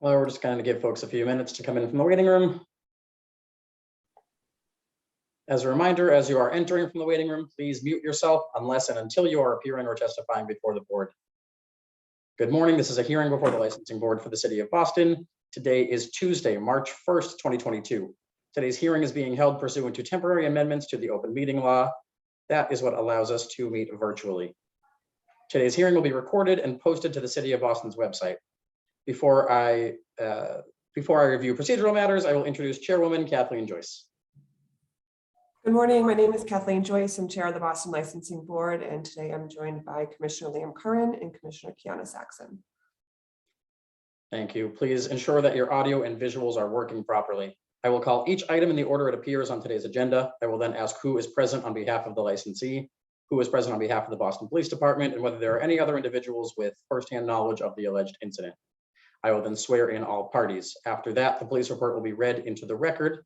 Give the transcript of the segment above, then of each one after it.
Well, we're just going to give folks a few minutes to come in from the waiting room. As a reminder, as you are entering from the waiting room, please mute yourself unless and until you are appearing or testifying before the board. Good morning. This is a hearing before the licensing board for the city of Boston. Today is Tuesday, March 1st, 2022. Today's hearing is being held pursuant to temporary amendments to the open meeting law. That is what allows us to meet virtually. Today's hearing will be recorded and posted to the City of Boston's website. Before I review procedural matters, I will introduce Chairwoman Kathleen Joyce. Good morning. My name is Kathleen Joyce. I'm chair of the Boston Licensing Board, and today I'm joined by Commissioner Liam Curran and Commissioner Kiana Saxon. Thank you. Please ensure that your audio and visuals are working properly. I will call each item in the order it appears on today's agenda. I will then ask who is present on behalf of the licensee, who is present on behalf of the Boston Police Department, and whether there are any other individuals with firsthand knowledge of the alleged incident. I will then swear in all parties. After that, the police report will be read into the record.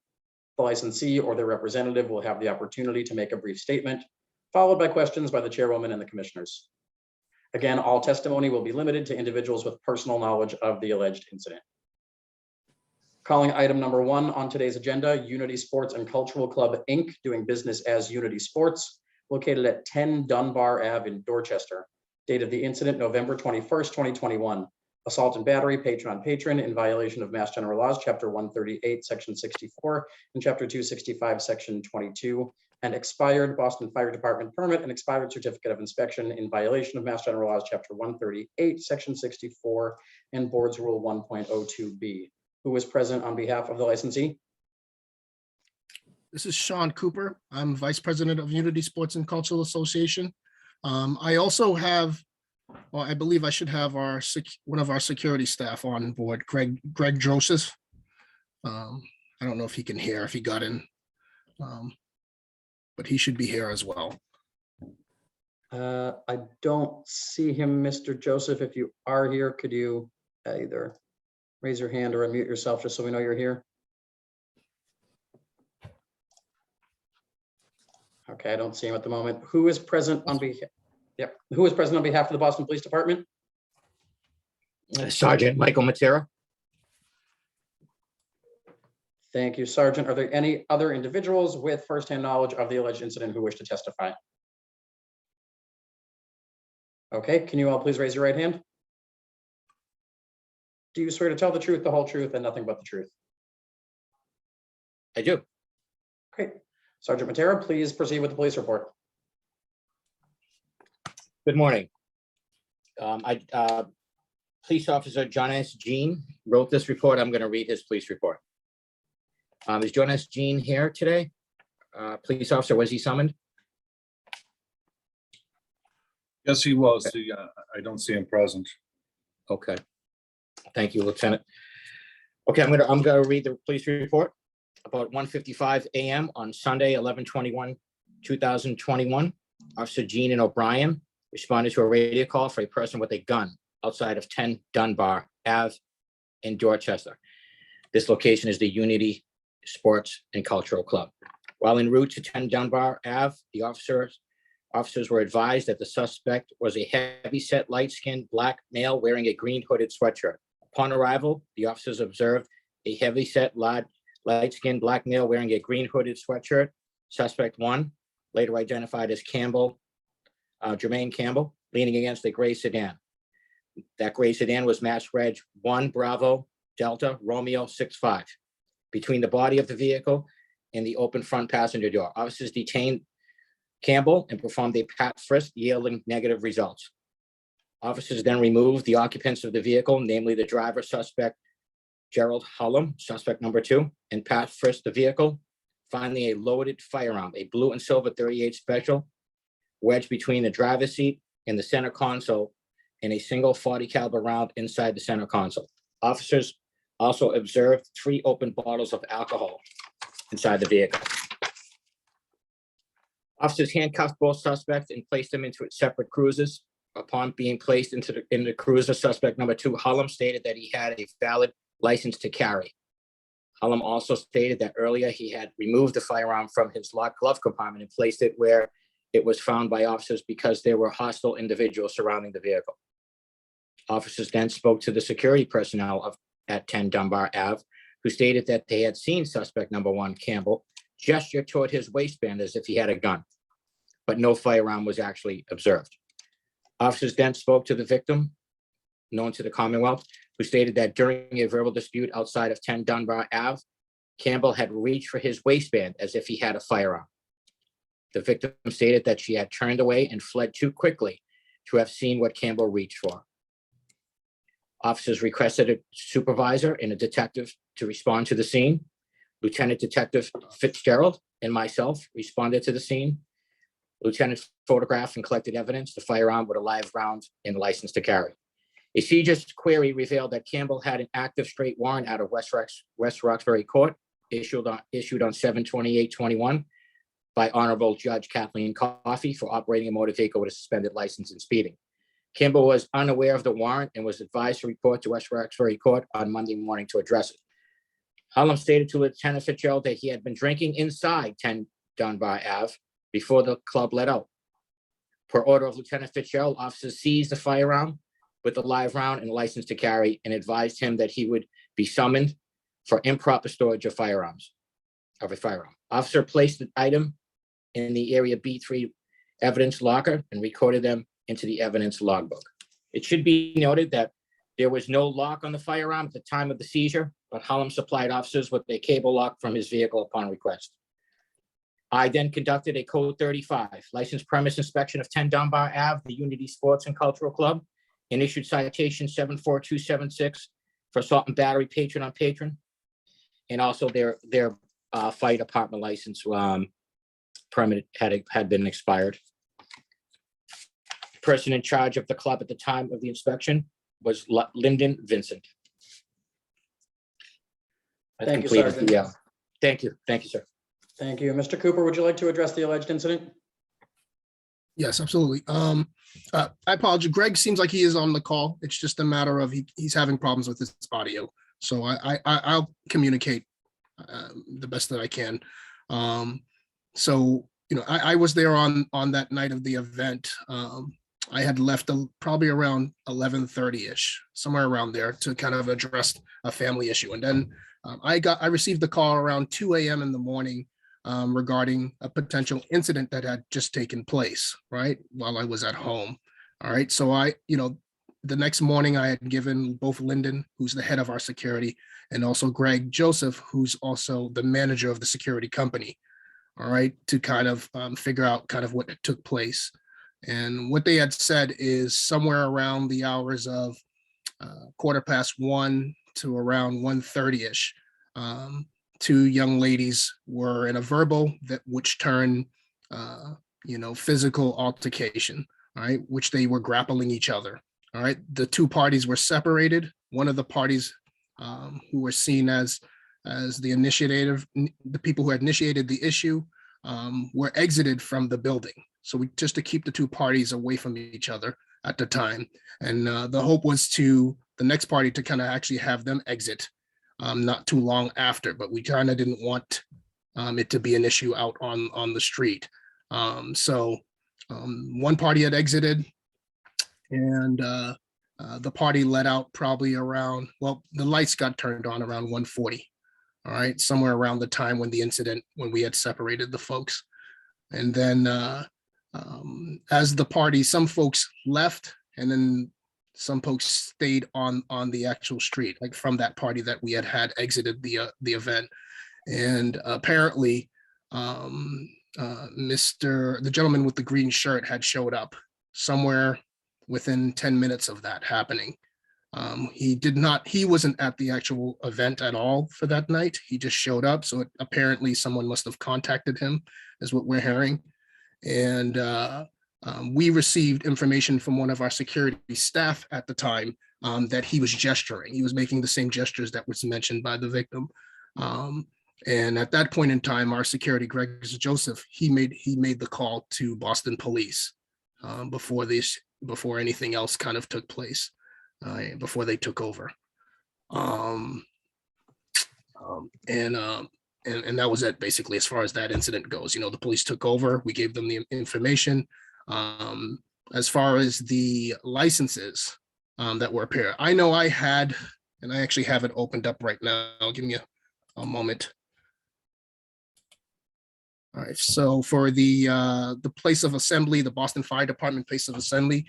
The licensee or their representative will have the opportunity to make a brief statement, followed by questions by the chairwoman and the commissioners. Again, all testimony will be limited to individuals with personal knowledge of the alleged incident. Calling item number 1 on today's agenda, Unity Sports and Cultural Club, Inc., doing business as Unity Sports, located at 10 Dunbar Ave in Dorchester. Date of the incident, November 21st, 2021. Assault and battery, patron on patron, in violation of Mass General Laws, Chapter 138, Section 64, and Chapter 265, Section 22, and expired Boston Fire Department permit and expired certificate of inspection in violation of Mass General Laws, Chapter 138, Section 64, and Board's Rule 1.02b. Who is present on behalf of the licensee? This is Sean Cooper. I'm Vice President of Unity Sports and Cultural Association. I also have, well, I believe I should have one of our security staff on board, Greg Joseph. I don't know if he can hear, if he got in, but he should be here as well. I don't see him, Mr. Joseph. If you are here, could you either raise your hand or unmute yourself just so we know you're here? Okay, I don't see him at the moment. Who is present on behalf? Yep. Who is present on behalf of the Boston Police Department? Sergeant Michael Matera. Thank you, Sergeant. Are there any other individuals with firsthand knowledge of the alleged incident who wish to testify? Okay, can you all please raise your right hand? Do you swear to tell the truth, the whole truth, and nothing but the truth? I do. Great. Sergeant Matera, please proceed with the police report. Good morning. Police Officer John S. Jean wrote this report. I'm going to read his police report. Is John S. Jean here today? Police officer, was he summoned? Yes, he was. I don't see him present. Okay. Thank you, Lieutenant. Okay, I'm gonna read the police report. About 1:55 a.m. on Sunday, 11/21/2021, Officer Jean and O'Brien responded to a radio call for a person with a gun outside of 10 Dunbar Ave in Dorchester. This location is the Unity Sports and Cultural Club. While en route to 10 Dunbar Ave, the officers were advised that the suspect was a heavy-set, light-skinned black male wearing a green hooded sweatshirt. Upon arrival, the officers observed a heavy-set, light-skinned black male wearing a green hooded sweatshirt. Suspect 1, later identified as Campbell, Jermaine Campbell, leaning against a gray sedan. That gray sedan was match reg 1 Bravo Delta Romeo 65. Between the body of the vehicle and the open front passenger door, officers detained Campbell and performed a pat frisk, yielding negative results. Officers then removed the occupants of the vehicle, namely the driver, suspect Gerald Hullum, suspect number 2, and pat frisked the vehicle, finding a loaded firearm, a blue and silver .38 Special, wedged between the driver's seat and the center console, and a single .40 caliber round inside the center console. Officers also observed 3 open bottles of alcohol inside the vehicle. Officers handcuffed both suspects and placed them into separate cruisers. Upon being placed into the cruiser, suspect number 2, Hullum, stated that he had a valid license to carry. Hullum also stated that earlier he had removed the firearm from his locked glove compartment and placed it where it was found by officers because there were hostile individuals surrounding the vehicle. Officers then spoke to the security personnel at 10 Dunbar Ave, who stated that they had seen suspect number 1, Campbell, gesture toward his waistband as if he had a gun, but no firearm was actually observed. Officers then spoke to the victim, known to the Commonwealth, who stated that during a verbal dispute outside of 10 Dunbar Ave, Campbell had reached for his waistband as if he had a firearm. The victim stated that she had turned away and fled too quickly to have seen what Campbell reached for. Officers requested a supervisor and a detective to respond to the scene. Lieutenant Detective Fitzgerald and myself responded to the scene. Lieutenant photographed and collected evidence, the firearm with a live round and license to carry. A CJIS query revealed that Campbell had an active straight warrant out of West Roxbury Court issued on 7/28/21 by Honorable Judge Kathleen Coffey for operating a motor vehicle with a suspended license and speeding. Campbell was unaware of the warrant and was advised to report to West Roxbury Court on Monday morning to address it. Hallam stated to Lieutenant Fitzgerald that he had been drinking inside 10 Dunbar Ave before the club let out. Per order of Lieutenant Fitzgerald, officers seized the firearm with the live round and license to carry and advised him that he would be summoned for improper storage of firearms, of a firearm. Officer placed the item in the area B3 evidence locker and recorded them into the evidence logbook. It should be noted that there was no lock on the firearm at the time of the seizure, but Hallam supplied officers with a cable lock from his vehicle upon request. I then conducted a code 35 licensed premise inspection of 10 Dunbar Ave, the Unity Sports and Cultural Club, and issued citation 74276 for assault and battery patron on patron. And also their fire department license permit had been expired. The person in charge of the club at the time of the inspection was Lyndon Vincent. I Thank you, completed Sergeant. the, Thank you, sir. Thank you. Mr. Cooper, would you like to address the alleged incident? Yes, absolutely. I apologize. Greg seems like he is on the call. It's just a matter of he's having problems with his audio. So I'll communicate the best that I can. So, I was there on that night of the event. I had left probably around 11:30-ish, somewhere around there, to kind of address a family issue. And then I received the call around 2 a.m. in the morning regarding a potential incident that had just taken place, right, while I was at home. All right. So the next morning I had given both Lyndon, who's the head of our security, and also Greg Joseph, who's also the manager of the security company, all right, to kind of figure out kind of what took place. And what they had said is somewhere around the hours of 1:15 to around 1:30-ish, two young ladies were in a verbal which turned, physical altercation, all right, which they were grappling each other. All right, the two parties were separated. One of the parties who were seen as the people who had initiated the issue were exited from the building. So just to keep the two parties away from each other at the time. And the hope was the next party to kind of actually have them exit not too long after, but we kind of didn't want it to be an issue out on the street. So one party had exited, and the party let out probably around, the lights got turned on around 1:40. All right, somewhere around the time when we had separated the folks. And then as the party, some folks left, and then some folks stayed on the actual street, like from that party that we had exited the event. And apparently the gentleman with the green shirt had showed up somewhere within 10 minutes of that happening. He wasn't at the actual event at all for that night. He just showed up. So apparently someone must have contacted him, is what we're hearing. And we received information from one of our security staff at the time that he was gesturing. He was making the same gestures that was mentioned by the victim. And at that point in time, our security, Greg Joseph, he made the call to Boston Police before anything else kind of took place, before they took over. And that was it, basically, as far as that incident goes. The police took over. We gave them the information. As far as the licenses that were appeared, I know I had And I actually have it opened up right now. Give me a moment. All right, so for the place of assembly, the Boston Fire Department place of assembly,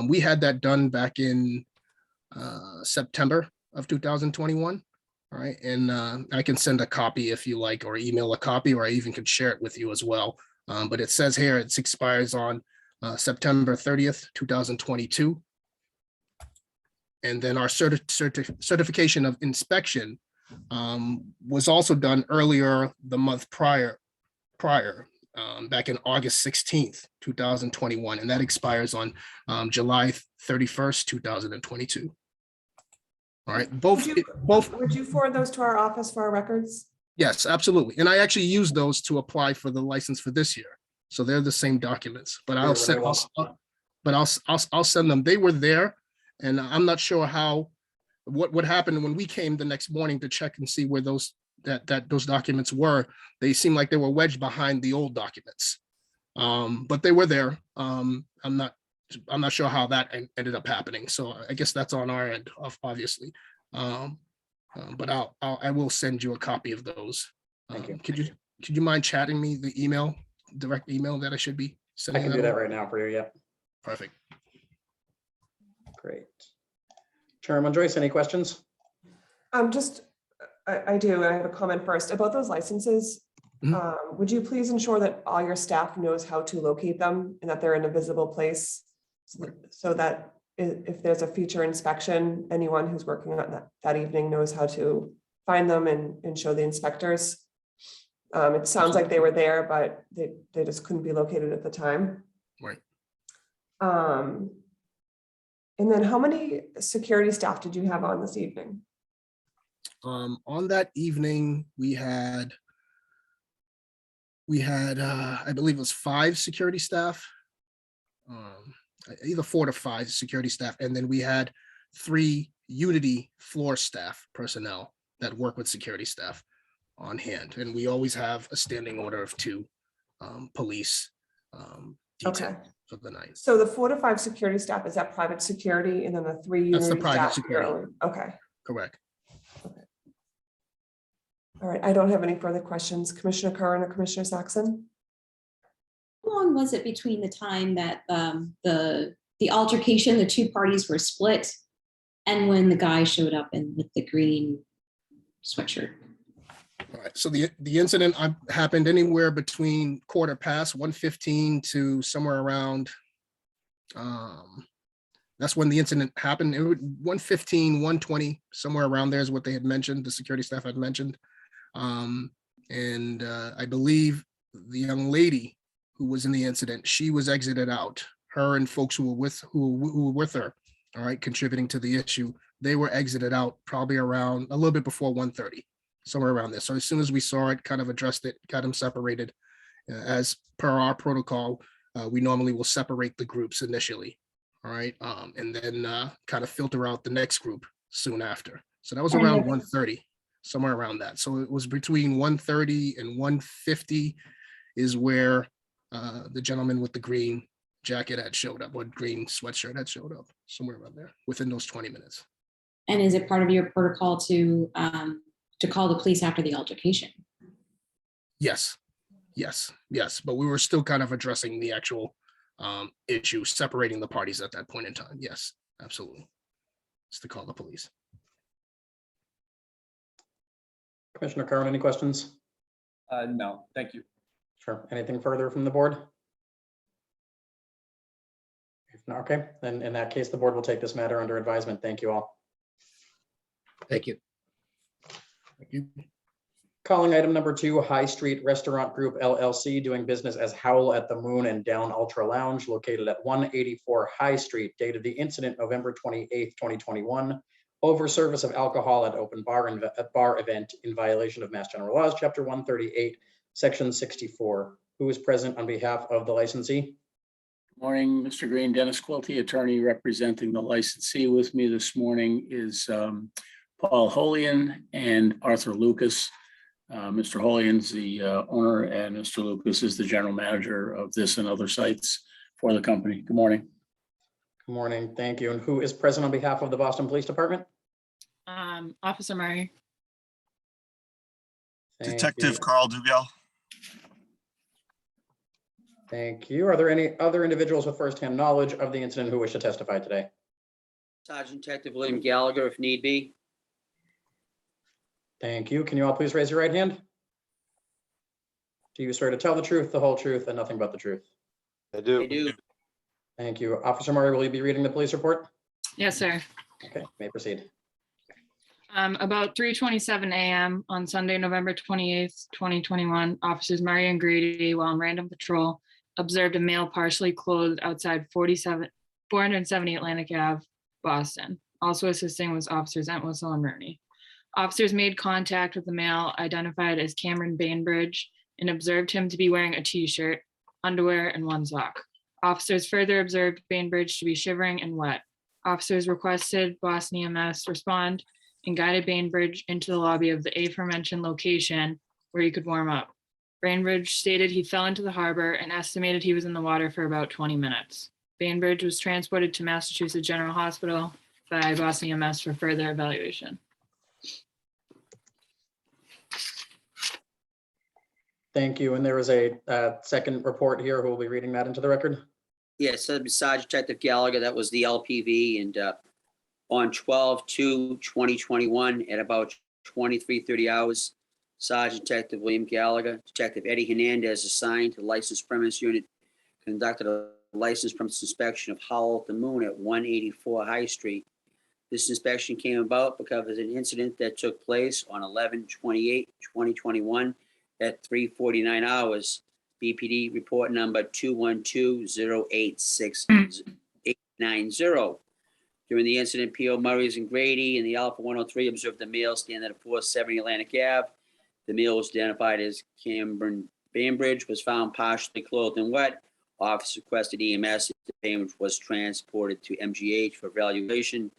we had that done back in September of 2021. All right, and I can send a copy if you like, or email a copy, or I even could share it with you as well. But it says here it expires on September 30th, 2022. And then our certification of inspection was also done earlier the month prior, back in August 16th, 2021, and that expires on July 31st, 2022. All right, both. Would you forward those to our office for our records? Yes, absolutely. And I actually used those to apply for the license for this year. So they're the same documents, but I'll send, I'll send them. They were there. And I'm not sure what happened when we came the next morning to check and see where those documents were. They seemed like they were wedged behind the old documents. But they were there. I'm not sure how that ended up happening. So I guess that's on our end, obviously. But I will send you a copy of those. Thank you. Could you mind chatting me the direct email that I should be I sending? can do that right now for you. Yeah, Perfect. great. Chairman Joyce, any questions? I do. I have a comment first about those licenses. Would you please ensure that all your staff knows how to locate them and that they're in a visible place, so that if there's a future inspection, anyone who's working on that evening knows how to find them and show the inspectors? It sounds like they were there, but they just couldn't be located at the time. Right. And then how many security staff did you have on this evening? On that evening, we had, I believe it was 5 security staff, either 4 to 5 security staff. And then we had 3 Unity floor staff personnel that work with security staff on hand. And we always have a standing order of 2 police detail for the night. So the 4 to 5 security staff, is that private security, and then the 3 That's the Unity private staff? security. Okay. Correct. All right. I don't have any further questions. Commissioner Curran or Commissioner Saxon? How long was it between the time that the altercation, the 2 parties were split, and when the guy showed up with the green sweatshirt? All right, so the incident happened anywhere between 1:15 to somewhere around, that's when the incident happened. It was 1:15, 1:20, somewhere around there is what they had mentioned, the security staff had mentioned. And I believe the young lady who was in the incident, she was exited out. Her and folks who were with her, all right, contributing to the issue, they were exited out probably around a little bit before 1:30. Somewhere around there. So as soon as we saw it, kind of addressed it, got them separated. As per our protocol, we normally will separate the groups initially, all right? And then kind of filter out the next group soon after. So that was around 1:30, somewhere around that. So it was between 1:30 and 1:50 is where the gentleman with the green jacket had showed up, or green sweatshirt had showed up, somewhere around there, within those 20 minutes. And is it part of your protocol to call the police after the altercation? Yes, but we were still kind of addressing the actual issue, separating the parties at that point in time. Yes, absolutely. It's to call the police. Commissioner Curran, any questions? No, thank you. Sure. Anything further from the board? If not, okay, then in that case, the board will take this matter under advisement. Thank you all. Thank you. Thank you. Calling item number 2, High Street Restaurant Group LLC, doing business as Howl at the Moon and Down Ultra Lounge, located at 184 High Street, dated the incident November 28th, 2021. Over service of alcohol at open bar event in violation of Mass General Laws, Chapter 138, Section 64. Who is present on behalf of the licensee? Morning, Mr. Green. Dennis Quilty, attorney representing the licensee. With me this morning is Paul Holian and Arthur Lucas. Mr. Holian's the owner, and Mr. Lucas is the general manager of this and other sites for the company. Good morning. Good morning. Thank you. And who is present on behalf of the Boston Police Department? Officer Murray. Thank Detective you. Carl Dugal. Thank you. Are there any other individuals with firsthand knowledge of the incident who wish to testify today? Sergeant Detective William Gallagher, if need be. Thank you. Can you all please raise your right hand? Do you swear to tell the truth, the whole truth, and nothing but the truth? I do. Thank you. Officer Murray, will you be reading the police report? Yes, sir. Okay, may proceed. About 3:27 a.m. on Sunday, November 28th, 2021, officers Murray and Grady, while on random patrol, observed a male partially clothed outside 470 Atlantic Ave, Boston. Also assisting was officers Entwistle and Rooney. Officers made contact with the male identified as Cameron Bainbridge and observed him to be wearing a t-shirt, underwear, and one sock. Officers further observed Bainbridge to be shivering and wet. Officers requested Boston EMS respond and guided Bainbridge into the lobby of the aforementioned location where he could warm up. Bainbridge stated he fell into the harbor and estimated he was in the water for about 20 minutes. Bainbridge was transported to Massachusetts General Hospital by Boston EMS for further evaluation. Thank you. And there was a second report here. Who will be reading that into the record? Yes, Sergeant Detective Gallagher, that was the LPV, and on 12/2/2021 at about 23:30 hours, Sergeant Detective William Gallagher, Detective Eddie Hernandez, assigned to the licensed premise unit, conducted a licensed premise inspection of Howell at the Moon at 184 High Street. This inspection came about because of an incident that took place on 11/28/2021 at 3:49 hours. BPD report number 212-086-890. During the incident, P.O. Murray's and Grady and the Alpha 103 observed the male standing at 470 Atlantic Ave. The male was identified as Cameron Bainbridge, was found partially clothed and wet. Officer requested EMS. Bainbridge was transported to MGH for evaluation.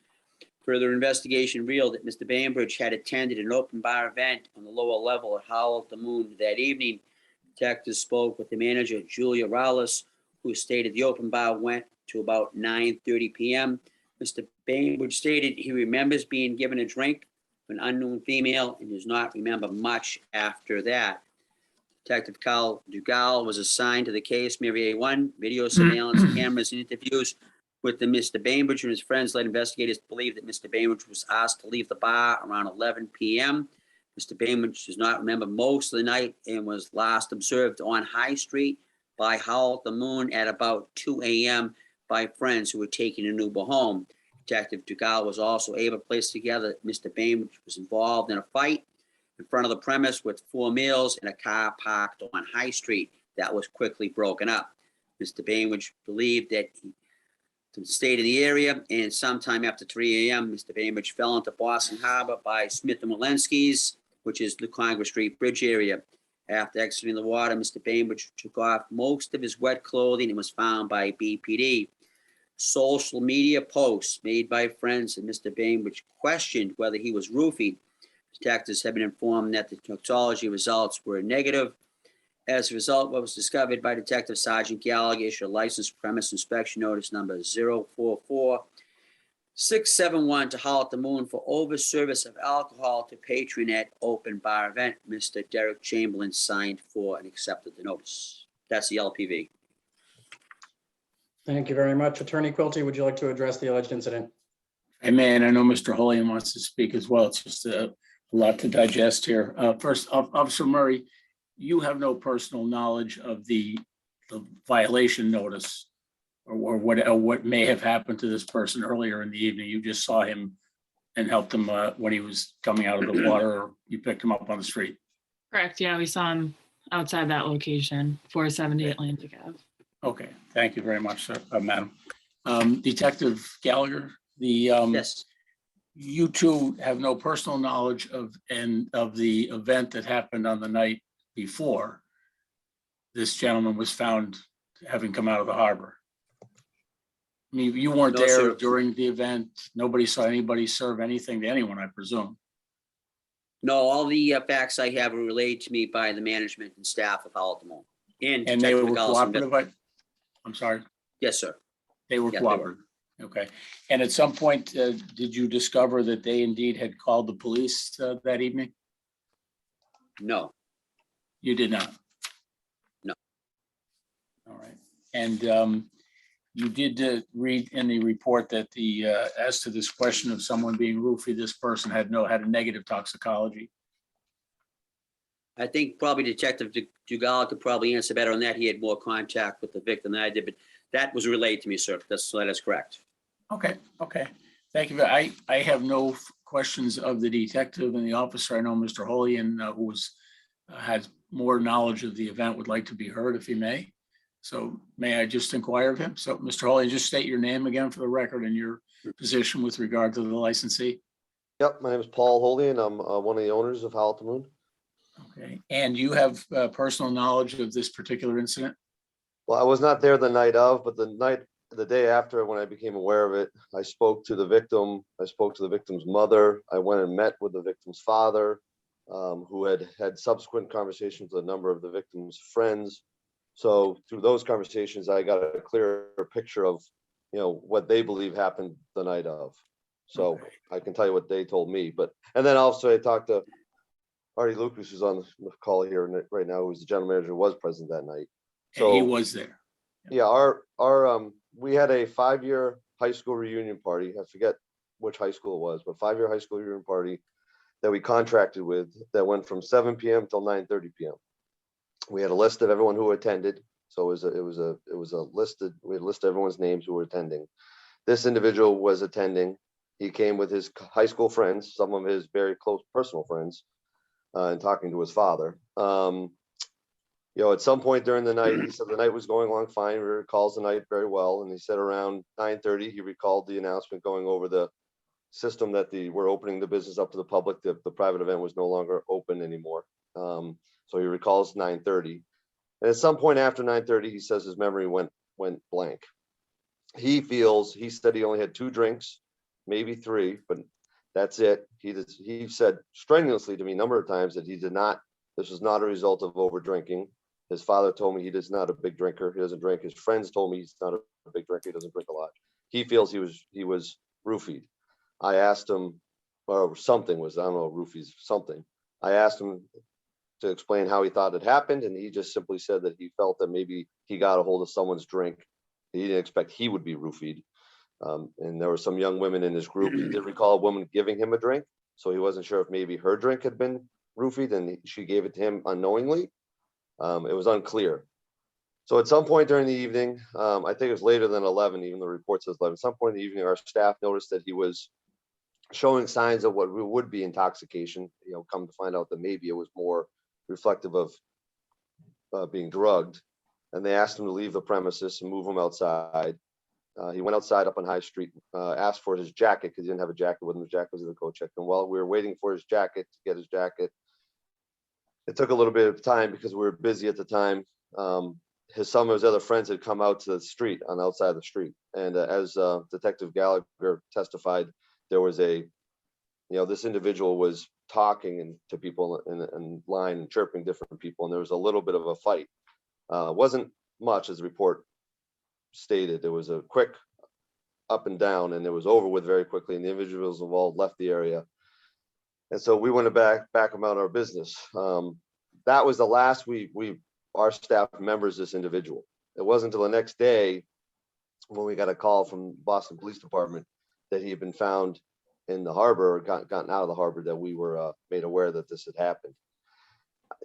Further investigation revealed that Mr. Bainbridge had attended an open bar event on the lower level at Howell at the Moon that evening. Detectives spoke with the manager, Julia Rowles, who stated the open bar went to about 9:30 p.m. Mr. Bainbridge stated he remembers being given a drink from an unknown female and does not remember much after that. Detective Carl Dugal was assigned to the case. Mary A1 video surveillance cameras and interviews with the Mr. Bainbridge and his friends led investigators to believe that Mr. Bainbridge was asked to leave the bar around 11 p.m. Mr. Bainbridge does not remember most of the night and was last observed on High Street by Howell at the Moon at about 2 a.m. by friends who were taking an Uber home. Detective Dugal was also able to place together that Mr. Bainbridge was involved in a fight in front of the premise with 4 males in a car parked on High Street that was quickly broken up. Mr. Bainbridge believed that he stayed in the area, and sometime after 3 a.m., Mr. Bainbridge fell into Boston Harbor by Smith and Walensky's, which is the Congress Street Bridge area. After exiting the water, Mr. Bainbridge took off most of his wet clothing and was found by BPD. Social media posts made by friends of Mr. Bainbridge questioned whether he was roofied. Detectives have been informed that the toxicology results were negative. As a result, what was discovered by Detective Sergeant Gallagher issued a licensed premise inspection notice number 044671 to Howell at the Moon for over service of alcohol to patron at open bar event. Mr. Derek Chamberlain signed for and accepted the notice. That's the LPV. Thank you very much. Attorney Quilty, would you like to address the alleged incident? Hey, man, I know Mr. Holian wants to speak as well. It's just a lot to digest here. First, Officer Murray, you have no personal knowledge of the violation notice or what may have happened to this person earlier in the evening. You just saw him and helped him when he was coming out of the water, or you picked him up on the street. Correct. Yeah, we saw him outside that location, 470 Atlantic Ave. Okay, thank you very much, sir, madam. Detective Gallagher, Yes. you two have no personal knowledge of the event that happened on the night before this gentleman was found having come out of the harbor. I mean, you weren't No, there sir. during the event. Nobody saw anybody serve anything to anyone, I presume. No, all the facts I have were relayed to me by the management and staff of Howell at the Moon. And they were cooperative. I'm sorry, Yes, sir. they were Yeah, they were. cooperative. Okay. And at some point, did you discover that they indeed had called the police that evening? No, You did not? No. All right. And you did read in the report that as to this question of someone being roofied, this person had a negative toxicology. I think probably Detective Dugal could probably answer better on that. He had more contact with the victim than I did, but that was relayed to me, sir. That is correct. Okay, okay. Thank you. I have no questions of the detective and the officer. I know Mr. Holian, who has more knowledge of the event, would like to be heard if he may. So may I just inquire of him? So Mr. Holian, just state your name again for the record and your position with regard to the licensee. Yep, my name is Paul Holian. I'm one of the owners of Howl at the Moon. Okay, and you have personal knowledge of this particular incident? Well, I was not there the night of, but the day after, when I became aware of it, I spoke to the victim. I spoke to the victim's mother. I went and met with the victim's father, who had subsequent conversations with a number of the victim's friends. So through those conversations, I got a clearer picture of, what they believe happened the night of. So Okay. I can tell you what they told me, and then also I talked to Artie Lucas, who's on the call here right now, who's the general manager, who was present that night. And he So was there. yeah, we had a 5-year high school reunion party. I forget which high school it was, but 5-year high school reunion party that we contracted with that went from 7 p.m. till 9:30 p.m. We had a list of everyone who attended. So we had a list of everyone's names who were attending. This individual was attending. He came with his high school friends, some of his very close personal friends, and talking to his father. At some point during the night, he said the night was going along fine. He recalls the night very well. And he said around 9:30, he recalled the announcement going over the system that we're opening the business up to the public. The private event was no longer open anymore. So he recalls 9:30. And at some point after 9:30, he says his memory went blank. He said he only had 2 drinks, maybe 3, but that's it. He said strenuously to me a number of times that this was not a result of over drinking. His father told me he is not a big drinker. He doesn't drink. His friends told me he's not a big drinker. He doesn't drink a lot. He feels he was roofied. I asked him, or something was, I don't know, roofies, something. I asked him to explain how he thought it happened, and he just simply said that he felt that maybe he got a hold of someone's drink. He didn't expect he would be roofied. And there were some young women in his group. He did recall a woman giving him a drink, so he wasn't sure if maybe her drink had been roofied and she gave it to him unknowingly. It was unclear. So at some point during the evening, I think it was later than 11, even the report says 11, at some point in the evening, our staff noticed that he was showing signs of what would be intoxication. Come to find out that maybe it was more reflective of being drugged. And they asked him to leave the premises and move him outside. He went outside up on High Street, asked for his jacket because he didn't have a jacket with him. His jacket was in the coat check. And while we were waiting for his jacket to get his jacket, it took a little bit of time because we were busy at the time. Some of his other friends had come out to the street, on the outside of the street. And as Detective Gallagher testified, there was this individual was talking to people in line and chirping different people. And there was a little bit of a fight. Wasn't much, as the report stated. There was a quick up and down, and it was over with very quickly, and the individuals involved left the area. And so we went back about our business. That was the last our staff remembers this individual. It wasn't until the next day when we got a call from Boston Police Department that he had been found in the harbor, or gotten out of the harbor, that we were made aware that this had happened.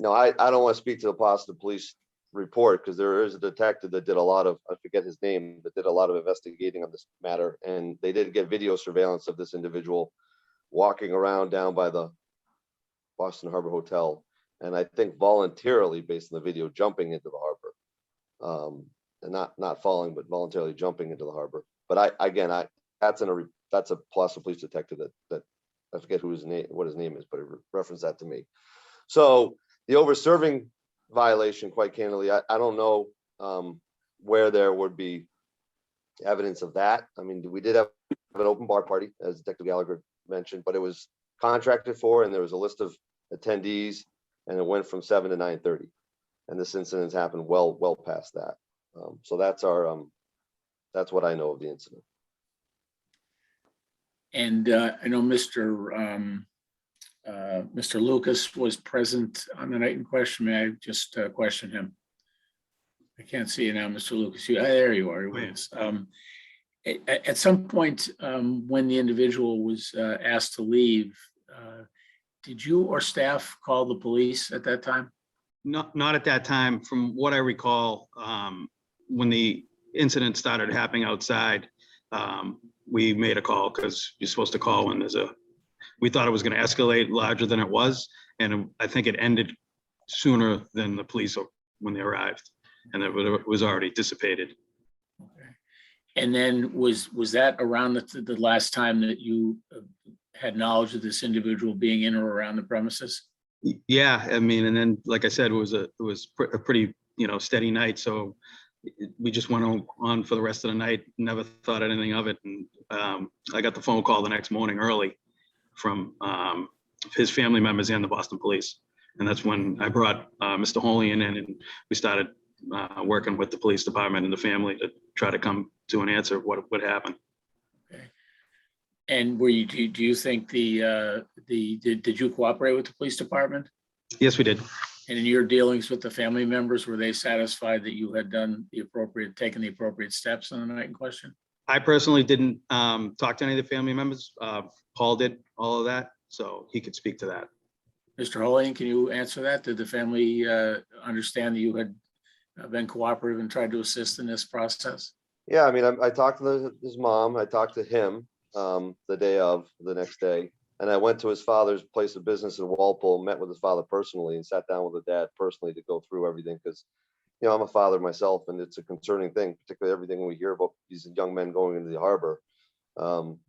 I don't want to speak to the Boston Police report because there is a detective that did a lot of, I forget his name, but did a lot of investigating on this matter. And they did get video surveillance of this individual walking around down by the Boston Harbor Hotel. And I think voluntarily, based on the video, jumping into the harbor, and not falling, but voluntarily jumping into the harbor. But that's a Boston Police detective that I forget what his name is, but he referenced that to me. So the over-serving violation, quite candidly, I don't know where there would be evidence of that. I mean, we did have an open bar party, as Detective Gallagher mentioned, but it was contracted for, and there was a list of attendees, and it went from 7 to 9:30. And this incident happened well past that. So that's what I know of the incident. And I know Mr. Lucas was present on the night in question. May I just question him? I can't see you now, Mr. Lucas. There you are. Please. At some point, when the individual was asked to leave, did you or staff call the police at that time? Not at that time. From what I recall, when the incident started happening outside, we made a call because you're supposed to call when we thought it was going to escalate larger than it was. And I think it ended sooner than the police when they arrived, and it was already dissipated. Okay. And then was that around the last time that you had knowledge of this individual being in or around the premises? Yeah, I mean, and then, like I said, it was a pretty, steady night. So we just went on for the rest of the night, never thought anything of it. And I got the phone call the next morning early from his family members and the Boston police. And that's when I brought Mr. Holian in, and we started working with the police department and the family to try to come to an answer of what happened. Okay. And do you think did you cooperate with the police department? Yes, we did. And in your dealings with the family members, were they satisfied that you had taken the appropriate steps on the night in question? I personally didn't talk to any of the family members. Paul did all of that, so he could speak to that. Mr. Holian, can you answer that? Did the family understand that you had been cooperative and tried to assist in this process? Yeah, I mean, I talked to his mom, I talked to him the next day, and I went to his father's place of business in Walpole, met with his father personally, and sat down with the dad personally to go through everything, because, I'm a father myself, and it's a concerning thing, particularly everything we hear about these young men going into the harbor.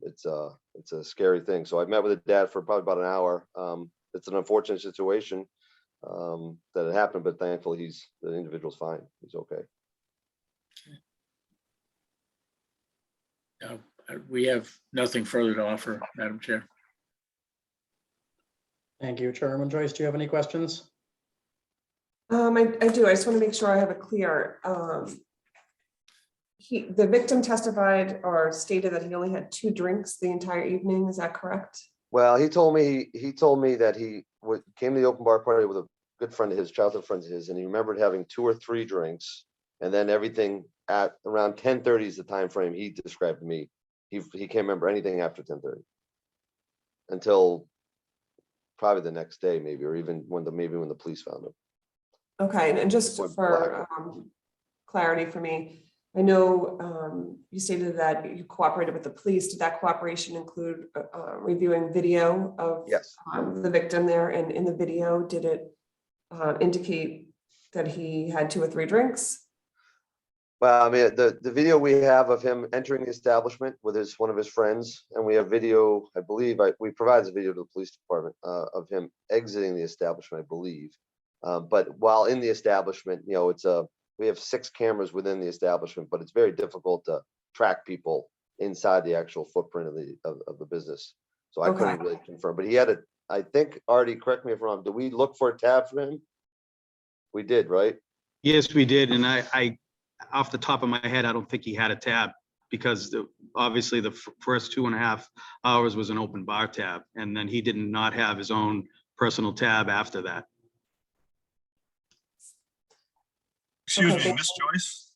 It's a scary thing. So I met with the dad for probably about an hour. It's an unfortunate situation that it happened, but thankfully the individual's fine. He's okay. We have nothing further to offer, Madam Chair. Thank you. Chairwoman Joyce, do you have any questions? I do. I just want to make sure I have it clear. The victim testified or stated that he only had 2 drinks the entire evening. Is that correct? Well, he told me that he came to the open bar party with a good friend of his, childhood friend of his, and he remembered having 2 or 3 drinks, and then everything at around 10:30 is the time frame he described to me. He can't remember anything after 10:30 until probably the next day, maybe, or even when the police found him. Okay, and just Point for clarity for me, I know you stated that you cooperated with the police. Did that cooperation include reviewing video of Yes. The victim there? And in the video, did it indicate that he had 2 or 3 drinks? Well, I mean, the video we have of him entering the establishment with one of his friends, and we have video, I believe, we provide the video to the police department of him exiting the establishment, I believe. But while in the establishment, we have 6 cameras within the establishment, but it's very difficult to track people inside the actual footprint of the business. So I couldn't really confirm, but he had I think, Artie, correct me if I'm wrong, did we look for a tab for him? We did, right? Yes, we did. And I off the top of my head, I don't think he had a tab, because obviously the first 2.5 hours was an open bar tab. And then he did not have his own personal tab after that. Excuse Okay. me, Miss Joyce.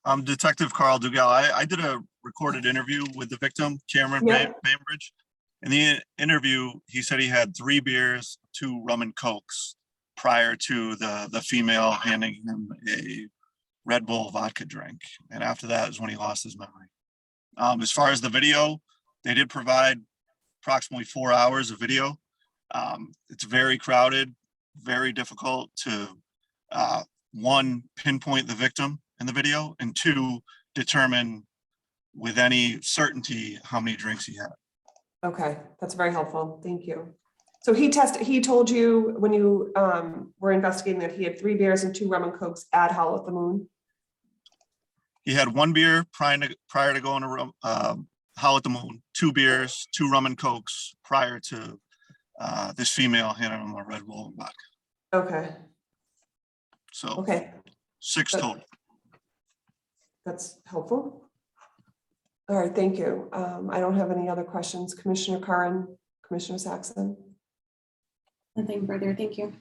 I'm Detective Carl Dugal. I did a recorded interview with the victim, Cameron Yeah. Bainbridge. In the interview, he said he had 3 beers, 2 rum and cokes prior to the female handing him a Red Bull vodka drink. And after that is when he lost his memory. As far as the video, they did provide approximately 4 hours of video. It's very crowded, very difficult to, 1, pinpoint the victim in the video, and 2, determine with any certainty how many drinks he had. Okay, that's very helpful. Thank you. So he told you when you were investigating that he had 3 beers and 2 rum and cokes at Howl at the Moon? He had 1 beer prior to going to Howl at the Moon, 2 beers, 2 rum and cokes prior to this female handing him a Red Bull and vodka. Okay, So okay, 6 total. that's helpful. All right, thank you. I don't have any other questions. Commissioner Curran, Commissioner Saxon. Nothing further. Thank you.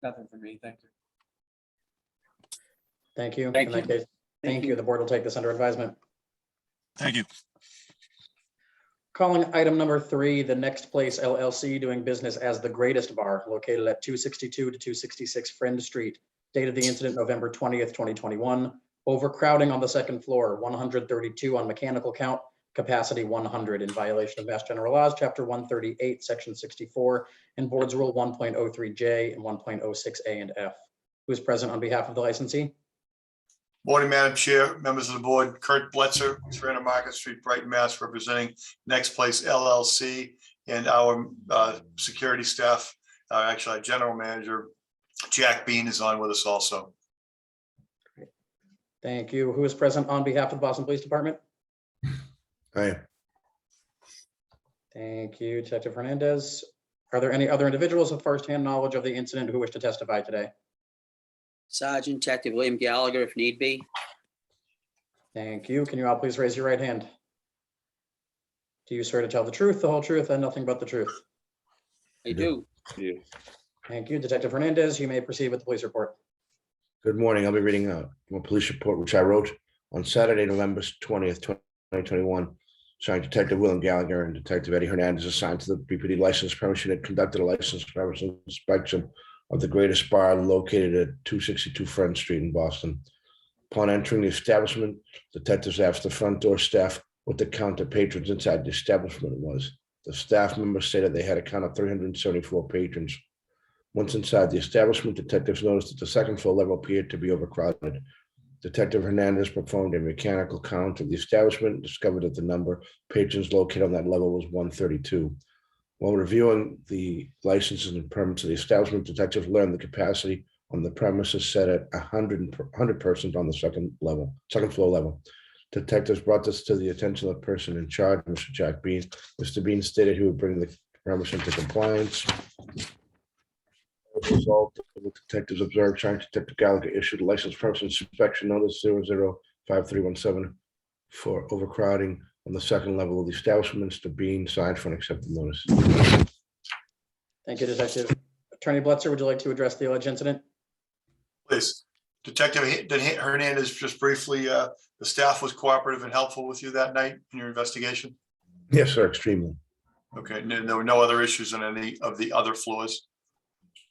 Nothing for me, thank you. Thank you. Thank In that you. case, thank you. The board will take this under advisement. Thank you. Calling item number 3, the Next Place LLC, doing business as The Greatest Bar, located at 262 to 266 Friend Street. Date of the incident, November 20th, 2021. Overcrowding on the second floor, 132 on mechanical count, capacity 100, in violation of Mass General Laws, Chapter 138, Section 64, and Boards Rule 1.03J and 1.06A and F. Who is present on behalf of the licensee? Morning, Madam Chair, members of the board, Kurt Bletzer, 300 Market Street, Brighton, Mass, representing Next Place LLC, and our security staff, actually our general manager, Jack Bean, is on with us also. Thank you. Who is present on behalf of the Boston Police Department? Hi. Thank you, Detective Hernandez. Are there any other individuals with firsthand knowledge of the incident who wish to testify today? Sergeant Detective William Gallagher, if need be. Thank you. Can you all please raise your right hand? Do you swear to tell the truth, the whole truth, and nothing but the truth? I do. Thank you. Detective Hernandez, you may proceed with the police report. Good morning. I'll be reading from a police report which I wrote on Saturday, November 20th, 2021. Sergeant Detective William Gallagher and Detective Eddie Hernandez, assigned to the BPD license premise unit, conducted a license premise inspection of the Greatest Bar located at 262 Friend Street in Boston. Upon entering the establishment, detectives asked the front door staff what the count of patrons inside the establishment was. The staff members stated they had a count of 374 patrons. Once inside the establishment, detectives noticed that the second floor level appeared to be overcrowded. Detective Hernandez performed a mechanical count of the establishment and discovered that the number of patrons located on that level was 132. While reviewing the licenses and permits of the establishment, detectives learned the capacity on the premises set at 100 persons on the second floor level. Detectives brought this to the attention of the person in charge, Mr. Jack Bean. Mr. Bean stated he would bring the premise into compliance. As a result, the detectives observed Sergeant Detective Gallagher issued a license premise inspection notice 005317 for overcrowding on the second level of the establishment. Mr. Bean signed for an accepted notice. Thank you, Detective. Attorney Bletzer, would you like to address the alleged incident? Please. Detective Hernandez, just briefly, the staff was cooperative and helpful with you that night in your investigation? Yes, sir, extremely. Okay, there were no other issues on any of the other floors?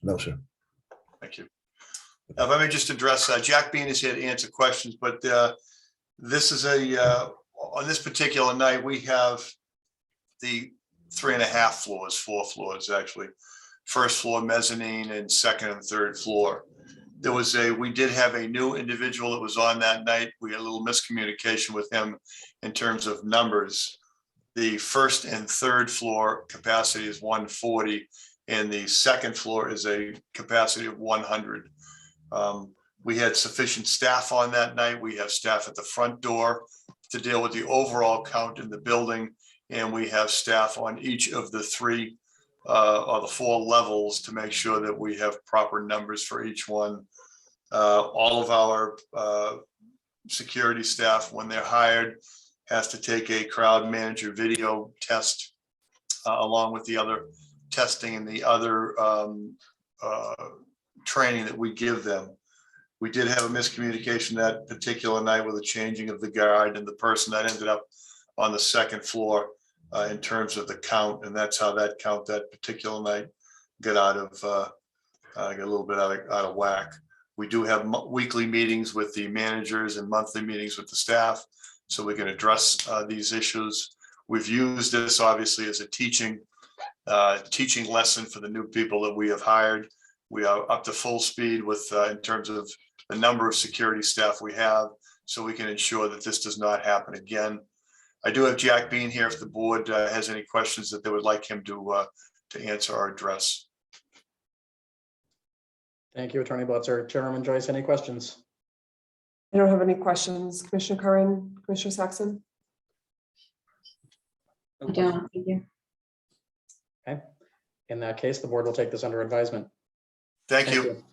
No, sir. Thank you. Now, if I may just address, Jack Bean is here to answer questions, but this is on this particular night, we have the 3.5 floors, 4 floors actually. First floor mezzanine and second and third floor. We did have a new individual that was on that night. We had a little miscommunication with him in terms of numbers. The first and third floor capacity is 140. And the second floor is a capacity of 100. We had sufficient staff on that night. We have staff at the front door to deal with the overall count in the building. And we have staff on each of the 3 or the 4 levels to make sure that we have proper numbers for each one. All of our security staff, when they're hired, has to take a crowd manager video test along with the other testing and the other training that we give them. We did have a miscommunication that particular night with the changing of the guard and the person that ended up on the second floor in terms of the count, and that's how that count that particular night got a little bit out of whack. We do have weekly meetings with the managers and monthly meetings with the staff, so we can address these issues. We've used this obviously as a teaching lesson for the new people that we have hired. We are up to full speed with in terms of the number of security staff we have, so we can ensure that this does not happen again. I do have Jack Bean here if the board has any questions that they would like him to answer or address. Thank you, Attorney Bletzer. Chairman Joyce, any questions? I don't have any questions. Commissioner Curran, Commissioner Saxon? I don't. Thank you. Okay. In that case, the board will take this under advisement. Thank you.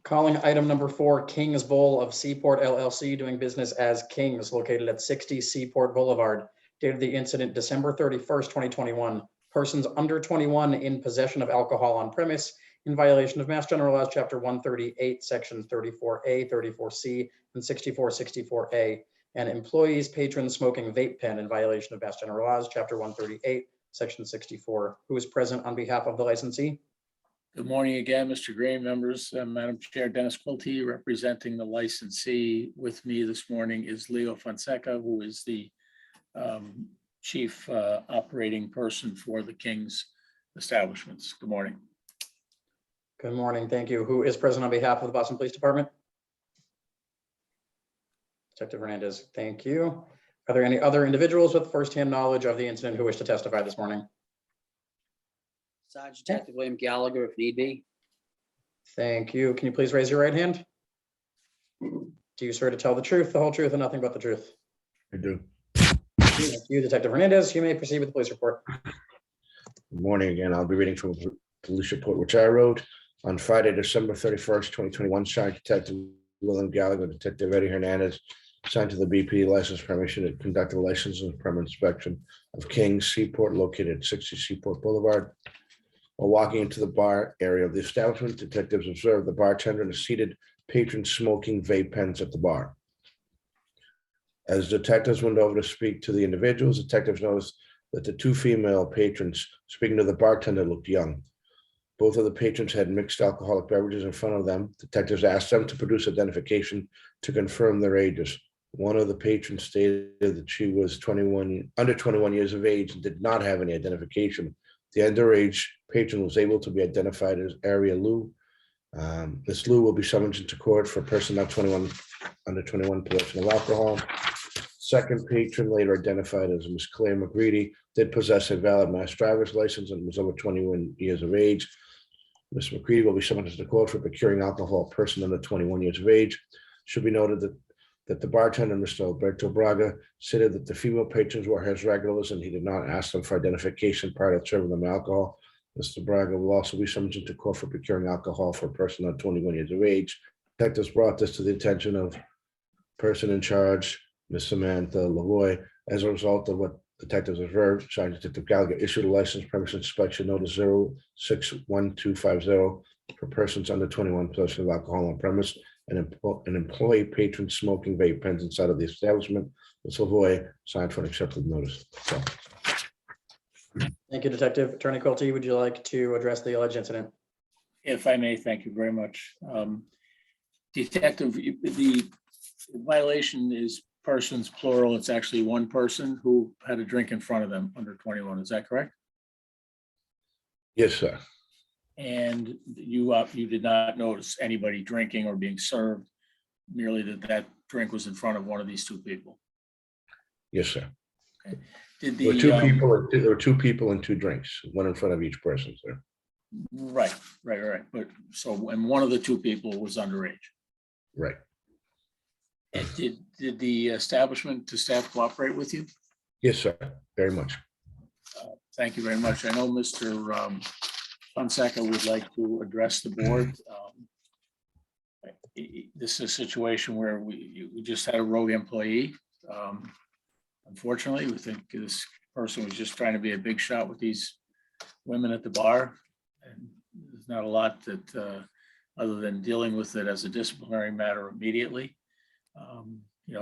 Calling item number 4, King's Bowl of Seaport LLC, doing business as King's, located at 60 Seaport Boulevard. Date of the incident, December 31st, 2021. Persons under 21 in possession of alcohol on premise in violation of Mass General Laws, Chapter 138, Sections 34A, 34C, and 6464A. And employees, patrons smoking vape pen in violation of Mass General Laws, Chapter 138, Section 64. Who is present on behalf of the licensee? Good morning again, Mr. Green, members. Madam Chair, Dennis Quilty, representing the licensee. With me this morning is Leo Fonseca, who is the chief operating person for the King's establishments. Good morning. Good morning, thank you. Who is present on behalf of the Boston Police Department? Detective Hernandez, thank you. Are there any other individuals with firsthand knowledge of the incident who wish to testify this morning? Sergeant Detective William Gallagher, if need be. Thank you. Can you please raise your right hand? Do you swear to tell the truth, the whole truth, and nothing but the truth? I do. Thank you, Detective Hernandez. You may proceed with the police report. Good morning again. I'll be reading from a police report which I wrote on Friday, December 31st, 2021. Sergeant Detective William Gallagher, Detective Eddie Hernandez, signed to the BP license permission to conduct a license and permit inspection of King's Seaport located at 60 Seaport Boulevard. While walking into the bar area of the establishment, detectives observed the bartender and a seated patron smoking vape pens at the bar. As detectives went over to speak to the individuals, detectives noticed that the two female patrons speaking to the bartender looked young. Both of the patrons had mixed alcoholic beverages in front of them. Detectives asked them to produce identification to confirm their ages. One of the patrons stated that she was under 21 years of age and did not have any identification. The underage patron was able to be identified as Aria Lou. Ms. Lou will be summoned into court for person under 21 possession of alcohol. Second patron, later identified as Ms. Claire McGreedy, did possess a valid mass driver's license and was over 21 years of age. Ms. McCready will be summoned to the court for procuring alcohol, person under 21 years of age. Should be noted that the bartender, Mr. Alberto Braga, stated that the female patrons were his regulars and he did not ask them for identification prior to serving them alcohol. Mr. Braga will also be summoned to court for procuring alcohol for a person under 21 years of age. Detectives brought this to the attention of person in charge, Ms. Samantha Lavoy. As a result of what detectives observed, Sergeant Detective Gallagher issued a license premise inspection notice 061250 for persons under 21 possession of alcohol on premise and an employee patron smoking vape pens inside of the establishment. Ms. Lavoy signed for an accepted notice. So, Thank you, Detective. Attorney Quilty, would you like to address the alleged incident? If I may, thank you very much. Detective, the violation is persons plural. It's actually one person who had a drink in front of them under 21. Is that correct? yes, sir. And you did not notice anybody drinking or being served, merely that drink was in front of one of these two people. Yes, sir. Did There were two people and two drinks, one in front of each person, sir. Right. But and one of the two people was underage. Right. And did the establishment to staff cooperate with you? Yes, sir. Very much. Thank you very much. I know Mr. Fonseca would like to address the board. This is a situation where we just had a rogue employee. Unfortunately, we think this person was just trying to be a big shot with these women at the bar. And there's not a lot that, other than dealing with it as a disciplinary matter immediately.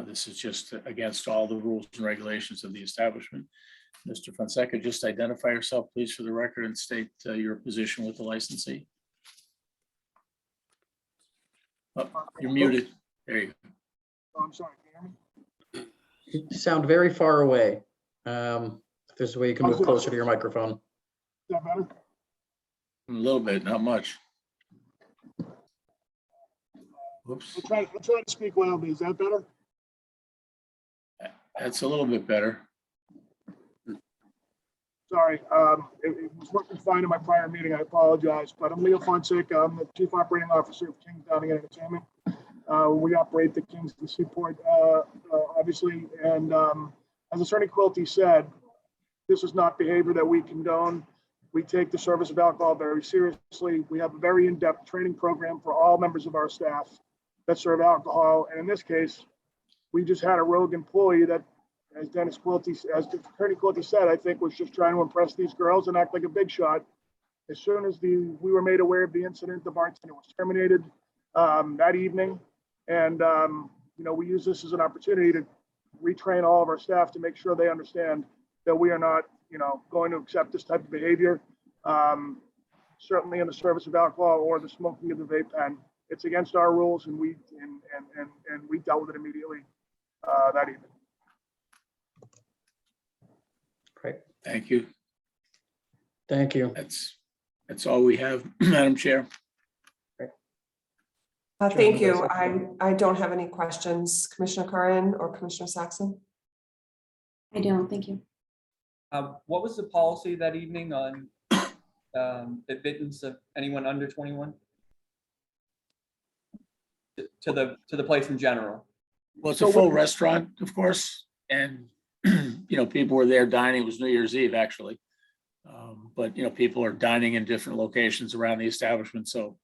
This is just against all the rules and regulations of the establishment. Mr. Fonseca, just identify yourself, please, for the record and state your position with the licensee. Oh, you're muted. There you go. Oh, I'm sorry, can you hear me? You sound very far away. If there's a way you can move closer to your microphone. Is that better? A little bit, not much. Whoops, I'll try to speak loudly. Is that better? that's a little bit better. Sorry, it was working fine in my prior meeting. I apologize, but I'm Leo Fonseca. I'm the Chief Operating Officer of King's Dining and Entertainment. We operate the King's Seaport, obviously, and as Attorney Quilty said, this is not behavior that we condone. We take the service of alcohol very seriously. We have a very in-depth training program for all members of our staff that serve alcohol. And in this case, we just had a rogue employee that, as Attorney Quilty said, I think was just trying to impress these girls and act like a big shot. As soon as we were made aware of the incident, the bartender was terminated that evening. And, we use this as an opportunity to retrain all of our staff to make sure they understand that we are not, going to accept this type of behavior. Certainly in the service of alcohol or the smoking of the vape pen. It's against our rules, and we dealt with it immediately that evening. Great. Thank you. Thank you. That's all we have, Madam Chair. Thank you. I don't have any questions. Commissioner Curran or Commissioner Saxon? I don't, thank you. What was the policy that evening on admittance of anyone under 21? To the place in general? Well, it's a full restaurant, of course, and, people were there dining. It was New Year's Eve, actually. But, people are dining in different locations around the establishment, so,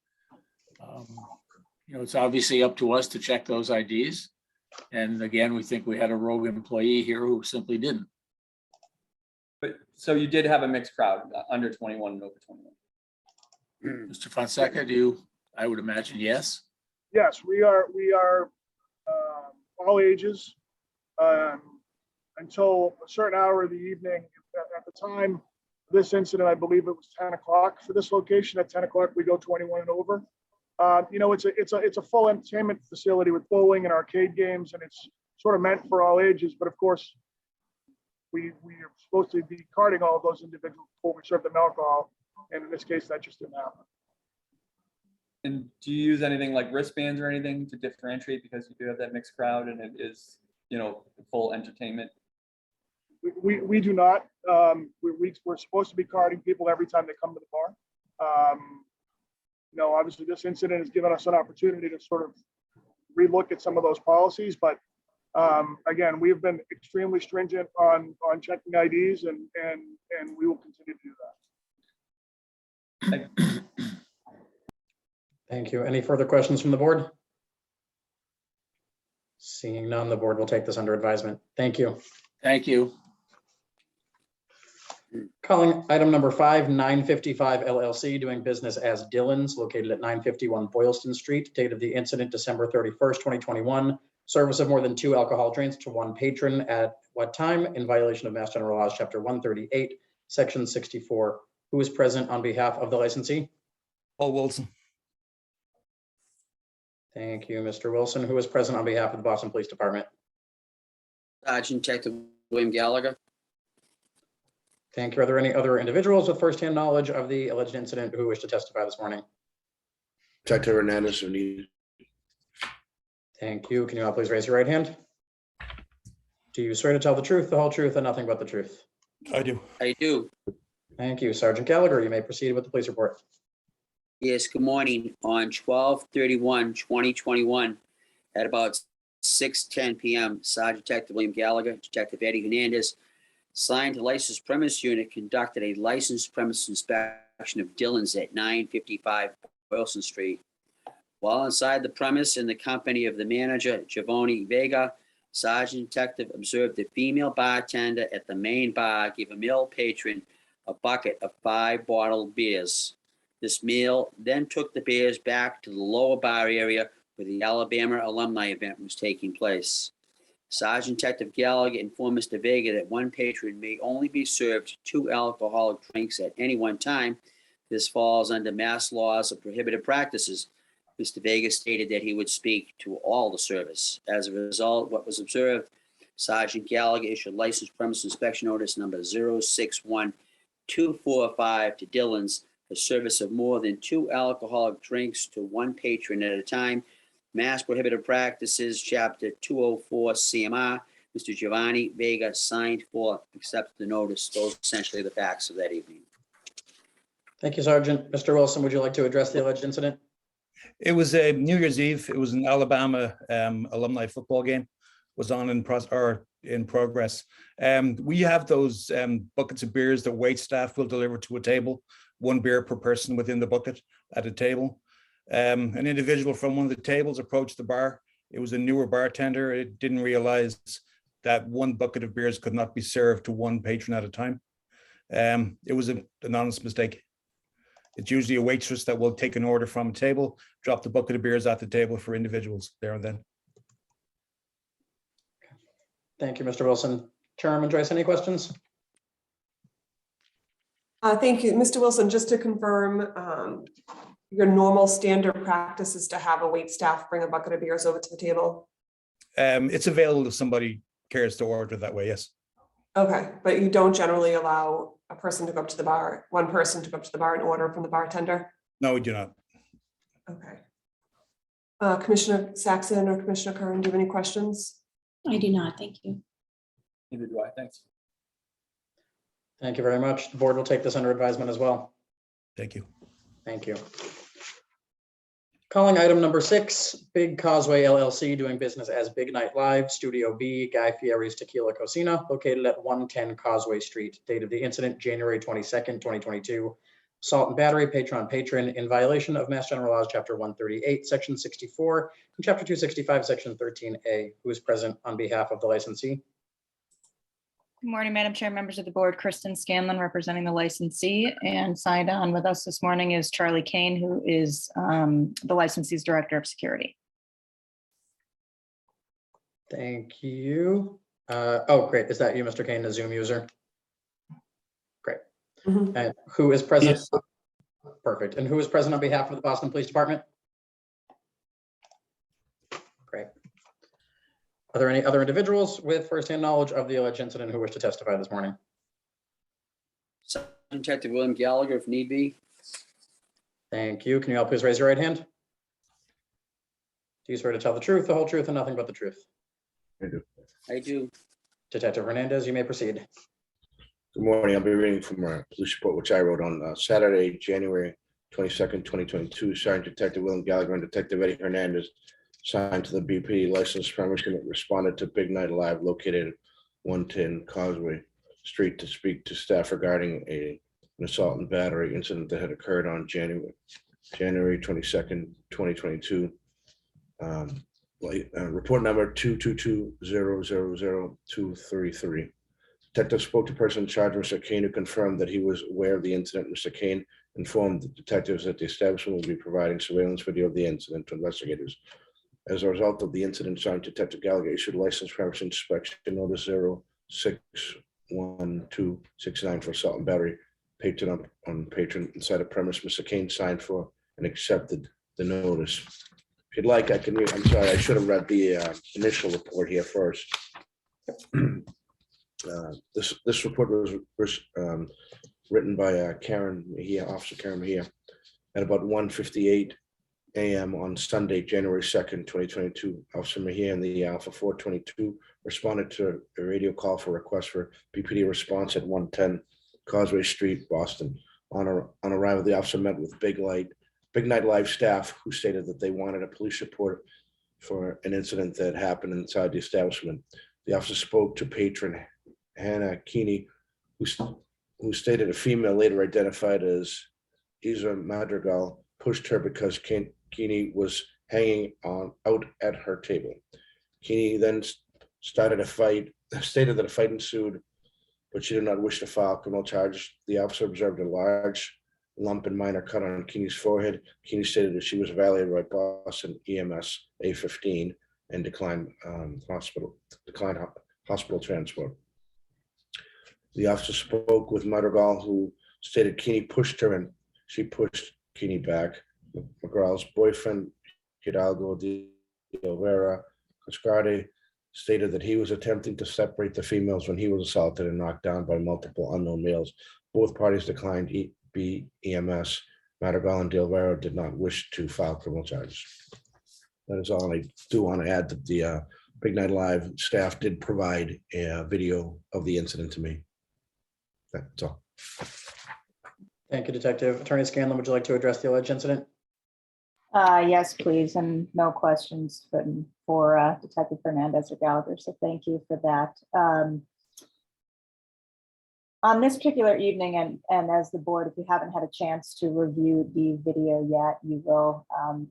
it's obviously up to us to check those IDs. And again, we think we had a rogue employee here who simply didn't. But, so you did have a mixed crowd, under 21 and over 21? Mr. Fonseca, I would imagine, yes? Yes, we are all ages until a certain hour of the evening. At the time of this incident, I believe it was 10 o'clock for this location. At 10 o'clock, we go 21 and over. It's a full entertainment facility with bowling and arcade games, and it's sort of meant for all ages. But of course, we are supposed to be carding all of those individuals before we serve them alcohol, and in this case, that just didn't happen. And do you use anything like wristbands or anything to differentiate, because you do have that mixed crowd and it is, full entertainment? We do not. We're supposed to be carding people every time they come to the bar. Obviously this incident has given us an opportunity to sort of relook at some of those policies, but again, we've been extremely stringent on checking IDs, and we will continue to do that. Thank you. Any further questions from the board? Seeing none, the board will take this under advisement. Thank you. Thank you. Calling item number 5, 955 LLC, doing business as Dillon's, located at 951 Boylston Street. Date of the incident, December 31st, 2021. Service of more than 2 alcohol drinks to 1 patron at what time, in violation of Mass General Laws, Chapter 138, Section 64. Who is present on behalf of the licensee? Paul Wilson. Thank you, Mr. Wilson. Who is present on behalf of the Boston Police Department? Sergeant Detective William Gallagher. Thank you. Are there any other individuals with firsthand knowledge of the alleged incident who wish to testify this morning? Detective Hernandez, if needed. Thank you. Can you all please raise your right hand? Do you swear to tell the truth, the whole truth, and nothing but the truth? I do. I do. Thank you. Sergeant Gallagher, you may proceed with the police report. Yes, good morning. On 12/31/2021, at about 6:10 p.m., Sergeant Detective William Gallagher, Detective Eddie Hernandez, assigned to licensed premise unit, conducted a licensed premise inspection of Dillon's at 955 Wilson Street. While inside the premise in the company of the manager, Giovanni Vega, Sergeant Detective observed the female bartender at the main bar give a male patron a bucket of 5 bottled beers. This male then took the beers back to the lower bar area where the Alabama alumni event was taking place. Sergeant Detective Gallagher informed Mr. Vega that one patron may only be served 2 alcoholic drinks at any one time. This falls under Mass laws of prohibited practices. Mr. Vega stated that he would speak to all the service. As a result, what was observed, Sergeant Gallagher issued license premise inspection notice number 061245 to Dillon's, the service of more than 2 alcoholic drinks to 1 patron at a time. Mass prohibited practices, chapter 204 CMR. Mr. Giovanni Vega signed for, accepted the notice. Those are essentially the facts of that evening. Thank you, Sergeant. Mr. Wilson, would you like to address the alleged incident? It was a New Year's Eve. It was an Alabama alumni football game. Was on in in progress. We have those buckets of beers that wait staff will deliver to a table, 1 beer per person within the bucket at a table. An individual from one of the tables approached the bar. It was a newer bartender. It didn't realize that 1 bucket of beers could not be served to 1 patron at a time. It was an honest mistake. It's usually a waitress that will take an order from a table, drop the bucket of beers at the table for individuals there and then. Thank you, Mr. Wilson. Chairman Joyce, any questions? Thank you. Mr. Wilson, just to confirm, your normal standard practice is to have a wait staff bring a bucket of beers over to the table? It's available if somebody cares to order that way, yes. Okay, but you don't generally allow a person to go up to the bar, 1 person to go up to the bar and order from the bartender? No, we do not. Okay. Commissioner Saxon or Commissioner Curran, do you have any questions? I do not, thank you. Neither do I, thanks. Thank you very much. The board will take this under advisement as well. Thank you. Thank you. Calling item number 6, Big Causeway LLC doing business as Big Night Live, Studio B, Guy Fieri's Tequila Cocina, located at 110 Causeway Street. Date of the incident, January 22nd, 2022. Assault and battery, patron in violation of Mass General Laws, Chapter 138, Section 64, and Chapter 265, Section 13A. Who is present on behalf of the licensee? Good morning, Madam Chair, members of the board. Kristen Scanlon representing the licensee, and signed on with us this morning is Charlie Kane, who is the licensee's Director of Security. Thank you. Oh, great. Is that you, Mr. Kane, the Zoom user? Great. And who is present? Yes. Perfect. And who is present on behalf of the Boston Police Department? Great. Are there any other individuals with firsthand knowledge of the alleged incident who wish to testify this morning? Sergeant Detective William Gallagher, if need be. Thank you. Can you all please raise your right hand? Do you swear to tell the truth, the whole truth, and nothing but the truth? I do. I do. Detective Hernandez, you may proceed. Good morning. I'll be reading from a police report, which I wrote on Saturday, January 22nd, 2022. Sergeant Detective William Gallagher and Detective Eddie Hernandez signed to the BP license permission that responded to Big Night Live located at 110 Causeway Street to speak to staff regarding an assault and battery incident that had occurred on January 22nd, 2022. Report number 222-000-233. Detective spoke to person in charge, Mr. Kane, who confirmed that he was aware of the incident. Mr. Kane informed the detectives that the establishment will be providing surveillance video of the incident to investigators. As a result of the incident, Sergeant Detective Gallagher issued license permission inspection notice 061269 for assault and battery patron on patron inside a premise. Mr. Kane signed for and accepted the notice. If you'd like, I can read. I'm sorry, I should have read the initial report here first. This report was written by Karen Mejia, Officer Karen Mejia, at about 1:58 a.m. on Sunday, January 2nd, 2022. Officer Mejia and the Alpha 422 responded to a radio call for request for BPD response at 110 Causeway Street, Boston. On arrival, the officer met with Big Night Live staff, who stated that they wanted a police report for an incident that happened inside the establishment. The officer spoke to patron Hannah Keeney, who stated a female later identified as Isa Madrigal pushed her because Keeney was hanging out at her table. Keeney then started a fight, stated that a fight ensued, but she did not wish to file criminal charges. The officer observed a large lump and minor cut on Keeney's forehead. Keeney stated that she was evaluated by Boston EMS A15 and declined hospital transport. The officer spoke with Madrigal, who stated Keeney pushed her and she pushed Keeney back. Madrigal's boyfriend, Hidalgo de Oliveira Cascardi, stated that he was attempting to separate the females when he was assaulted and knocked down by multiple unknown males. Both parties declined EMS. Madrigal and de Oliveira did not wish to file criminal charges. That is all. I do want to add that the Big Night Live staff did provide a video of the incident to me. That's all. Thank you, Detective. Attorney Scanlon, would you like to address the alleged incident? Yes, please, and no questions for Detective Fernandez or Gallagher, so thank you for that. On this particular evening, and as the board, if you haven't had a chance to review the video yet, you will,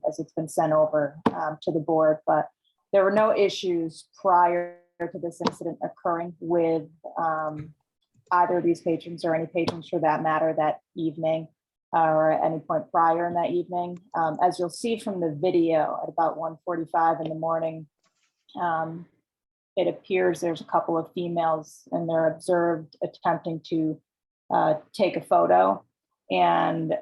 as it's been sent over to the board, but there were no issues prior to this incident occurring with either of these patrons or any patrons for that matter that evening or at any point prior in that evening. As you'll see from the video at about 1:45 in the morning, it appears there's a couple of females and they're observed attempting to take a photo, and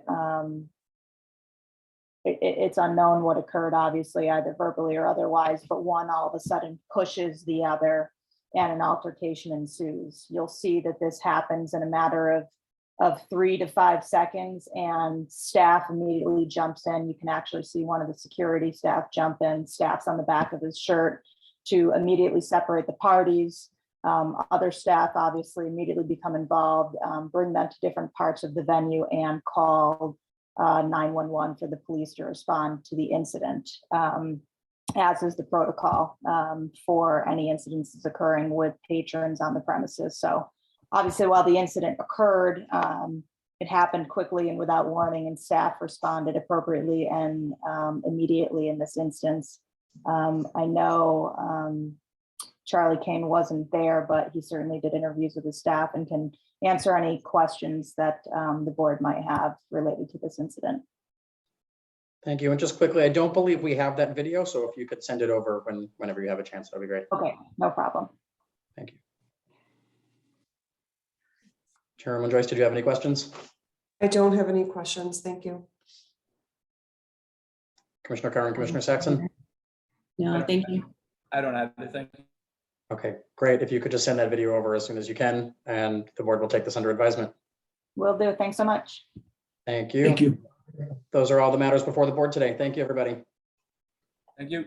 it's unknown what occurred, obviously, either verbally or otherwise, but one all of a sudden pushes the other and an altercation ensues. You'll see that this happens in a matter of 3 to 5 seconds, and staff immediately jumps in. You can actually see one of the security staff jump in, staff's on the back of his shirt to immediately separate the parties. Other staff obviously immediately become involved, bring them to different parts of the venue and call 911 for the police to respond to the incident, as is the protocol for any incidences occurring with patrons on the premises. So obviously, while the incident occurred, it happened quickly and without warning, and staff responded appropriately and immediately in this instance. I know Charlie Kane wasn't there, but he certainly did interviews with his staff and can answer any questions that the board might have related to this incident. Thank you. And just quickly, I don't believe we have that video, so if you could send it over whenever you have a chance, that'd be great. Okay, no problem. Thank you. Chairwoman Joyce, did you have any questions? I don't have any questions. Thank you. Commissioner Curran, Commissioner Saxon? No, thank you. I don't have anything. Okay, great. If you could just send that video over as soon as you can, and the board will take this under advisement. Will do. Thanks so much. Thank you. Those are all the matters before the board today. Thank you, everybody. Thank you.